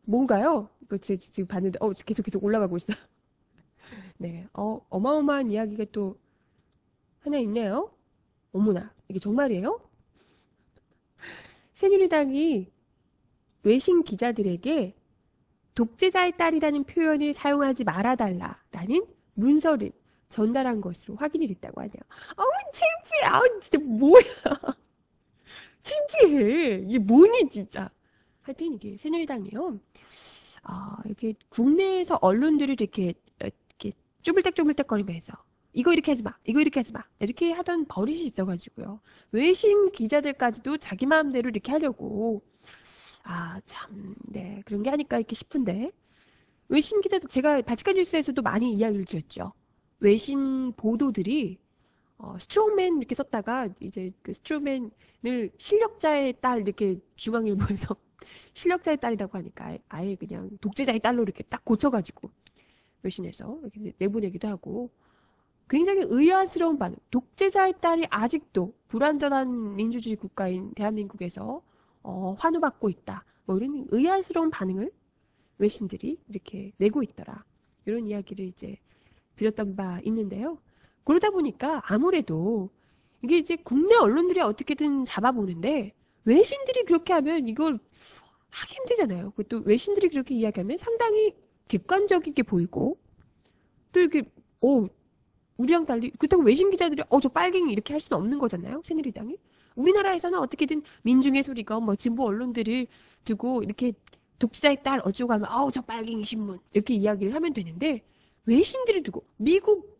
뭔가요? 이거 지금 봤는데, 계속 올라가고 있어. 네, 어마어마한 이야기가 또 하나 있네요. 어머나, 이게 정말이에요? 새누리당이 외신 기자들에게 독재자의 딸이라는 표현을 사용하지 말아달라라는 문서를 전달한 것으로 확인이 됐다고 하네요. 어우, 창피해. 아우, 진짜 뭐야. 창피해. 이게 뭐니, 진짜. 하여튼 이게 새누리당이요. 이렇게 국내에서 언론들을 이렇게 쪼물딱쪼물딱거리면서 이거 이렇게 하지 마, 이거 이렇게 하지 마, 이렇게 하던 버릇이 있어가지고요. 외신 기자들까지도 자기 마음대로 이렇게 하려고, 참, 네, 그런 게 아닐까 이렇게 싶은데, 외신 기자도 제가 바치칸 뉴스에서도 많이 이야기를 드렸죠. 외신 보도들이 스트롱맨 이렇게 썼다가 이제 그 스트롱맨을 실력자의 딸 이렇게 중앙일보에서 실력자의 딸이라고 하니까 아예 그냥 독재자의 딸로 이렇게 딱 고쳐가지고 외신에서 이렇게 내보내기도 하고 굉장히 의아스러운 반응. 독재자의 딸이 아직도 불완전한 민주주의 국가인 대한민국에서 환호받고 있다. 뭐 이런 의아스러운 반응을 외신들이 이렇게 내고 있더라. 이런 이야기를 이제 드렸던 바 있는데요. 그러다 보니까 아무래도 이게 이제 국내 언론들이 어떻게든 잡아보는데 외신들이 그렇게 하면 이걸 하기 힘들잖아요. 그것도 외신들이 그렇게 이야기하면 상당히 객관적이게 보이고 또 이렇게 우리랑 달리 그렇다고 외신 기자들이 저 빨갱이 이렇게 할 수는 없는 거잖아요. 새누리당이. 우리나라에서는 어떻게든 민중의 소리가 뭐 진보 언론들을 두고 이렇게 독재자의 딸 어쩌고 하면 저 빨갱이 신문 이렇게 이야기를 하면 되는데 외신들을 두고 미국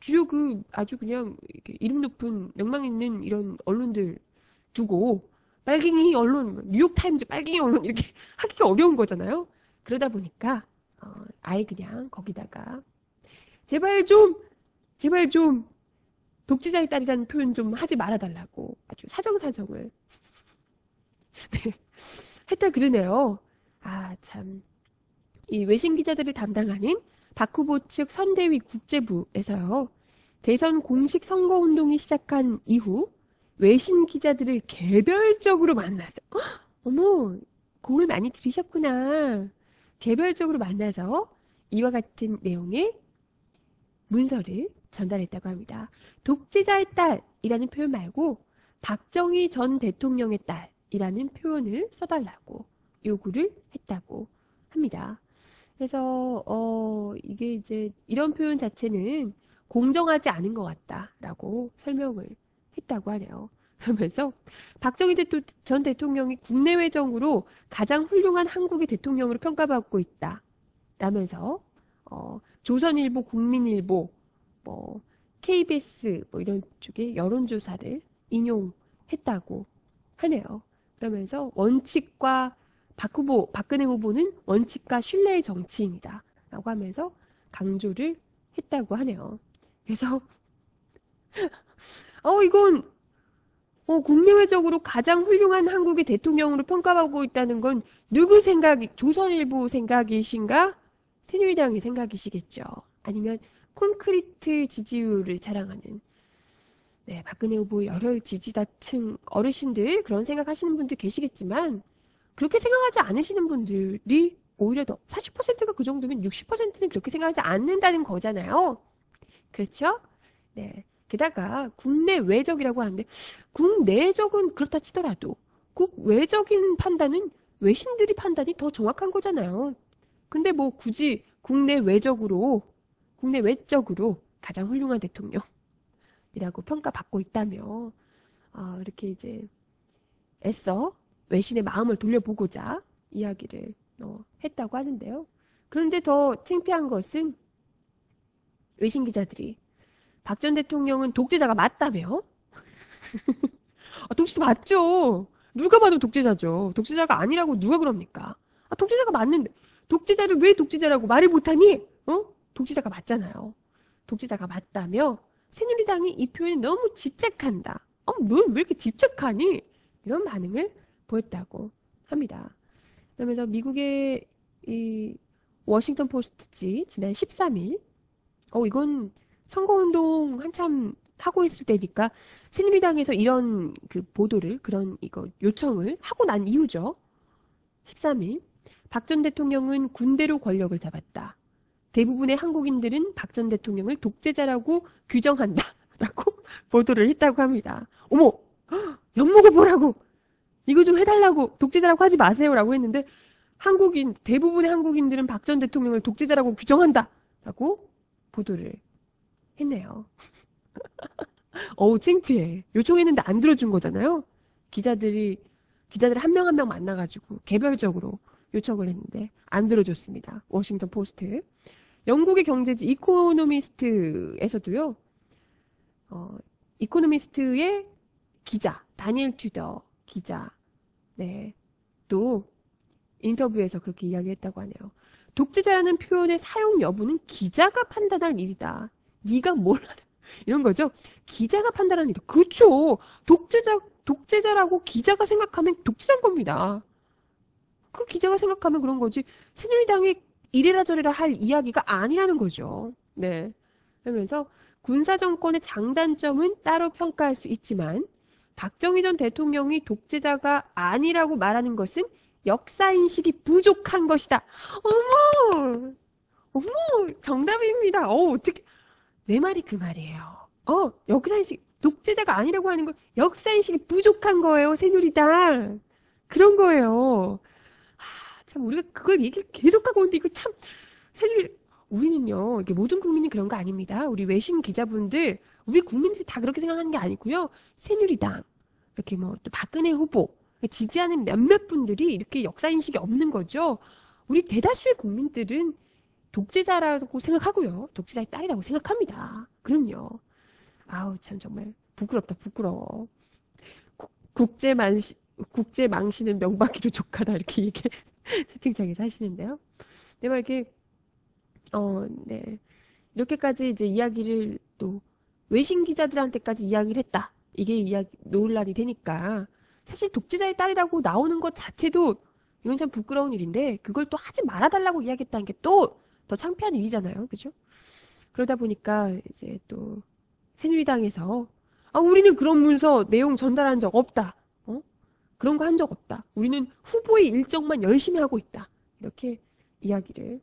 주요 그 아주 그냥 이렇게 이름 높은 명망 있는 이런 언론들 두고 빨갱이 언론 뉴욕타임즈 빨갱이 언론 이렇게 하기가 어려운 거잖아요. 그러다 보니까 아예 그냥 거기다가 제발 좀 제발 좀 독재자의 딸이라는 표현 좀 하지 말아달라고 아주 사정사정을 네, 했다 그러네요. 참. 이 외신 기자들을 담당하는 박 후보 측 선대위 국제부에서요. 대선 공식 선거운동이 시작한 이후 외신 기자들을 개별적으로 만나서 어머, 공을 많이 들이셨구나. 개별적으로 만나서 이와 같은 내용의 문서를 전달했다고 합니다. 독재자의 딸이라는 표현 말고 박정희 전 대통령의 딸이라는 표현을 써달라고 요구를 했다고 합니다. 그래서 이게 이제 이런 표현 자체는 공정하지 않은 것 같다라고 설명을 했다고 하네요. 그러면서 박정희 전 대통령이 국내외적으로 가장 훌륭한 한국의 대통령으로 평가받고 있다. 라면서 조선일보, 국민일보, 뭐 KBS 뭐 이런 쪽의 여론조사를 인용했다고 하네요. 그러면서 원칙과 박근혜 후보는 원칙과 신뢰의 정치인이다. 라고 하면서 강조를 했다고 하네요. 그래서, 이건, 국내외적으로 가장 훌륭한 한국의 대통령으로 평가받고 있다는 건 누구 생각이, 조선일보 생각이신가? 새누리당의 생각이시겠죠. 아니면 콘크리트 지지율을 자랑하는, 네, 박근혜 후보 열혈 지지자층 어르신들, 그런 생각하시는 분들 계시겠지만, 그렇게 생각하지 않으시는 분들이 오히려 더 40%가 그 정도면 60%는 그렇게 생각하지 않는다는 거잖아요. 그렇죠? 네. 게다가 국내외적이라고 하는데 국내적은 그렇다 치더라도 국외적인 판단은 외신들이 판단이 더 정확한 거잖아요. 근데 뭐 굳이 국내외적으로 가장 훌륭한 대통령이라고 평가받고 있다며 이렇게 이제 애써 외신의 마음을 돌려보고자 이야기를 했다고 하는데요. 그런데 더 창피한 것은 외신 기자들이 박 전 대통령은 독재자가 맞다며? 독재자 맞죠. 누가 봐도 독재자죠. 독재자가 아니라고 누가 그럽니까? 독재자가 맞는데 독재자를 왜 독재자라고 말을 못하니? 독재자가 맞잖아요. 독재자가 맞다며 새누리당이 이 표현에 너무 집착한다. 넌 왜 이렇게 집착하니? 이런 반응을 보였다고 합니다. 그러면서 미국의 이 워싱턴 포스트지 지난 13일 이건 선거운동 한참 하고 있을 때니까 새누리당에서 이런 그 보도를 그런 이거 요청을 하고 난 이후죠. 13일 박 전 대통령은 군대로 권력을 잡았다. 대부분의 한국인들은 박 전 대통령을 독재자라고 규정한다. 라고 보도를 했다고 합니다. 어머! 엿먹어 보라고! 이거 좀 해달라고! 독재자라고 하지 마세요! 라고 했는데 대부분의 한국인들은 박 전 대통령을 독재자라고 규정한다! 라고 보도를 했네요. 어우, 창피해. 요청했는데 안 들어준 거잖아요? 기자들 한 명 한 명 만나가지고 개별적으로 요청을 했는데 안 들어줬습니다. 워싱턴 포스트. 영국의 경제지 이코노미스트에서도요, 이코노미스트의 기자, 다니엘 튜더 기자, 네, 또 인터뷰에서 그렇게 이야기했다고 하네요. 독재자라는 표현의 사용 여부는 기자가 판단할 일이다. 네가 뭘 하냐. 이런 거죠. 기자가 판단하는 일이다. 그렇죠. 독재자라고 기자가 생각하면 독재자인 겁니다. 그 기자가 생각하면 그런 거지. 새누리당이 이래라 저래라 할 이야기가 아니라는 거죠. 네. 그러면서 군사정권의 장단점은 따로 평가할 수 있지만 박정희 전 대통령이 독재자가 아니라고 말하는 것은 역사인식이 부족한 것이다. 어머! 어머! 정답입니다. 어떻게. 내 말이 그 말이에요. 역사인식, 독재자가 아니라고 하는 건 역사인식이 부족한 거예요, 새누리당. 그런 거예요. 참, 우리가 그걸 계속하고 있는데, 이거 참, 우리는요, 이게 모든 국민이 그런 거 아닙니다. 우리 외신 기자분들, 우리 국민들이 다 그렇게 생각하는 게 아니고요. 새누리당, 이렇게 또 박근혜 후보, 지지하는 몇몇 분들이 이렇게 역사인식이 없는 거죠. 우리 대다수의 국민들은 독재자라고 생각하고요. 독재자의 딸이라고 생각합니다. 그럼요. 아우, 참, 정말, 부끄럽다, 부끄러워. 국제 망신은 명박이로 족하다, 이렇게 채팅창에서 하시는데요. 네, 막 이렇게, 네. 이렇게까지 이제 이야기를 또, 외신 기자들한테까지 이야기를 했다. 이게 논란이 되니까. 사실 독재자의 딸이라고 나오는 것 자체도, 이건 참 부끄러운 일인데, 그걸 또 하지 말아달라고 이야기했다는 게 또, 더 창피한 일이잖아요. 그죠? 그러다 보니까 이제 또 새누리당에서 우리는 그런 문서 내용 전달한 적 없다. 그런 거 한 적 없다. 우리는 후보의 일정만 열심히 하고 있다. 이렇게 이야기를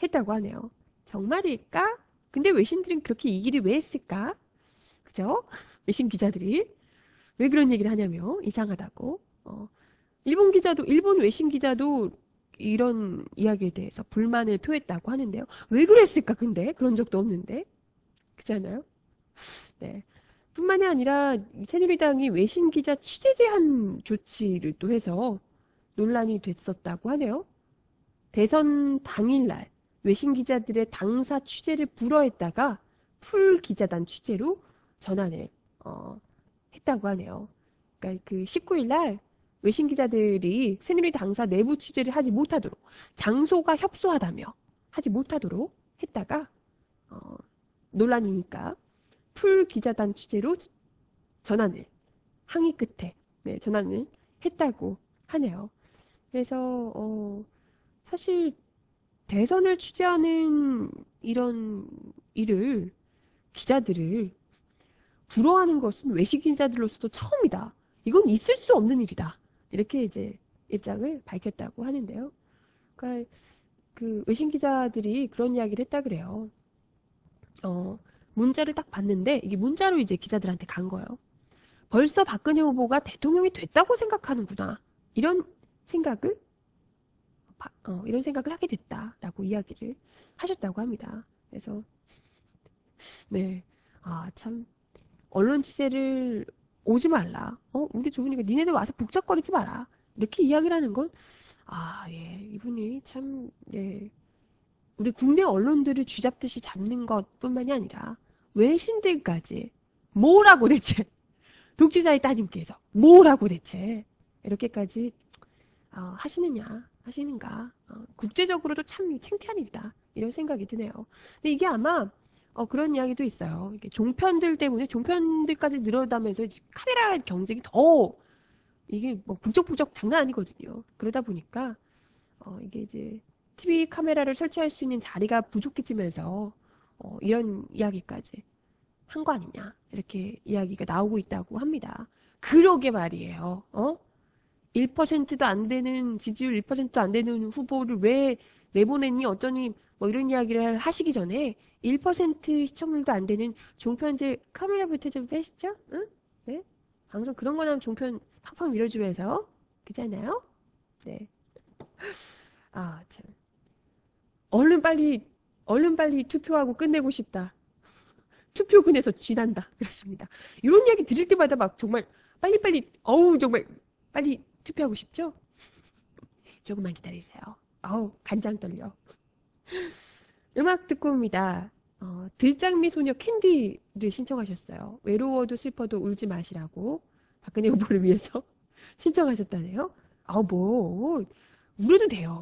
했다고 하네요. 정말일까? 근데 외신들은 그렇게 얘기를 왜 했을까? 그죠? 외신 기자들이 왜 그런 얘기를 하냐면 이상하다고. 일본 외신 기자도 이런 이야기에 대해서 불만을 표했다고 하는데요. 왜 그랬을까, 근데? 그런 적도 없는데. 그렇잖아요? 네. 뿐만이 아니라 새누리당이 외신 기자 취재 제한 조치를 또 해서 논란이 됐었다고 하네요. 대선 당일날 외신 기자들의 당사 취재를 불허했다가 풀 기자단 취재로 전환을 했다고 하네요. 그러니까 그 19일날 외신 기자들이 새누리 당사 내부 취재를 하지 못하도록 장소가 협소하다며 하지 못하도록 했다가 논란이니까 풀 기자단 취재로 전환을 항의 끝에 전환을 했다고 하네요. 그래서 사실 대선을 취재하는 이런 일을 기자들을 불허하는 것은 외신 기자들로서도 처음이다. 이건 있을 수 없는 일이다. 이렇게 이제 입장을 밝혔다고 하는데요. 그러니까 그 외신 기자들이 그런 이야기를 했다 그래요. 문자를 딱 봤는데 이게 문자로 이제 기자들한테 간 거예요. 벌써 박근혜 후보가 대통령이 됐다고 생각하는구나. 이런 생각을 하게 됐다라고 이야기를 하셨다고 합니다. 그래서 네, 참 언론 취재를 오지 말라. 우리 좋으니까 니네들 와서 북적거리지 마라. 이렇게 이야기를 하는 건, 예, 이분이 참, 예, 우리 국내 언론들을 쥐잡듯이 잡는 것 뿐만이 아니라, 외신들까지, 뭐라고 대체, 독재자의 따님께서, 뭐라고 대체, 이렇게까지, 하시는가. 국제적으로도 참 창피한 일이다. 이런 생각이 드네요. 근데 이게 아마, 그런 이야기도 있어요. 이게 종편들까지 늘어나면서 카메라 경쟁이 더, 이게 뭐 북적북적 장난 아니거든요. 그러다 보니까, 이게 이제 TV 카메라를 설치할 수 있는 자리가 부족해지면서, 이런 이야기까지 한 거 아니냐. 이렇게 이야기가 나오고 있다고 합니다. 그러게 말이에요. 1%도 안 되는, 지지율 1%도 안 되는 후보를 왜 내보냈니? 어쩌니? 뭐 이런 이야기를 하시기 전에 1% 시청률도 안 되는 종편들 카메라부터 좀 빼시죠? 응? 네? 방송 그런 거 나오면 종편 팍팍 밀어주면서. 그잖아요? 네. 아, 참. 얼른 빨리 투표하고 끝내고 싶다. 투표근에서 쥐난다. 그렇습니다. 이런 이야기 들을 때마다 막 정말 빨리빨리, 어우, 정말 빨리 투표하고 싶죠? 조금만 기다리세요. 아우, 간장 떨려. 음악 듣고 옵니다. 들장미 소녀 캔디를 신청하셨어요. 외로워도 슬퍼도 울지 마시라고 박근혜 후보를 위해서 신청하셨다네요. 뭐, 울어도 돼요.